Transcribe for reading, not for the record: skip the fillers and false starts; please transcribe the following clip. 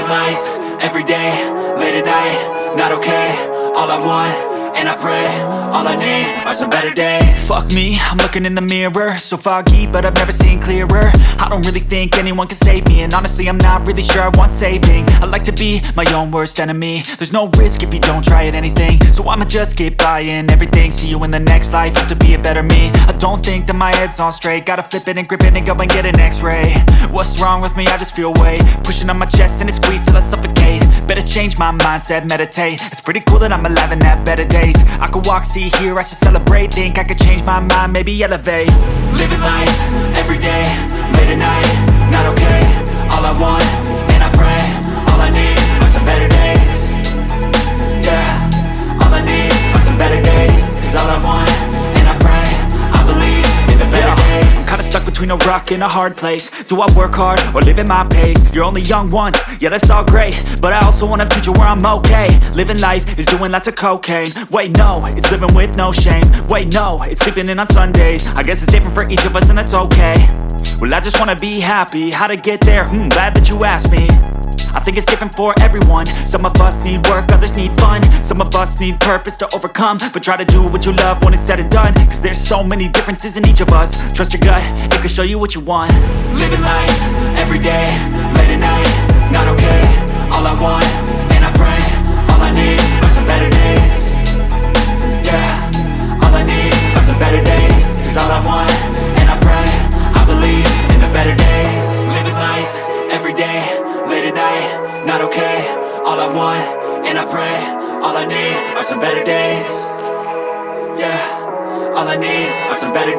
life, everyday, late at night, not okay. All I want, and I pray, all I need are some better days. Fuck me, I'm looking in the mirror, so foggy, but I've never seen clearer. I don't really think anyone can save me, and honestly I'm not really sure I want saving. I like to be my own worst enemy. There's no risk if you don't try at anything, so I'ma just keep buying everything. See you in the next life, have to be a better me. I don't think that my head's on straight, gotta flip it and grip it and go and get an x-ray. What's wrong with me? I just feel weight pushing on my chest and it squeezes till I suffocate. Better change my mindset, meditate. It's pretty cool that I'm alive and have better days. I could walk, see, hear, I should celebrate. Think I could change my mind, maybe elevate. Living life, everyday, late at night, not okay. All I want, and I pray, all I need are some better days. Yeah, all I need are some better days. Cause all I want, and I pray, I believe in the better days. I'm kinda stuck between a rock and a hard place. Do I work hard or live at my pace? You're only young once, yeah that's all great, but I also want a future where I'm okay. Living life is doing lots of cocaine. Wait no, it's living with no shame. Wait no, it's sleeping in on Sundays. I guess it's different for each of us and that's okay. Well I just wanna be happy, how to get there? Glad that you asked me. I think it's different for everyone. Some of us need work, others need fun. Some of us need purpose to overcome. But try to do what you love when it's said and done, cause there's so many differences in each of us. Trust your gut, it can show you what you want. Living life, everyday, late at night, not okay. All I want, and I pray, all I need are some better days. Yeah, all I need are some better days. Cause all I want, and I pray, I believe in the better days. Living life, everyday, late at night, not okay. All I want, and I pray, all I need are some better days. Yeah, all I need are some better days.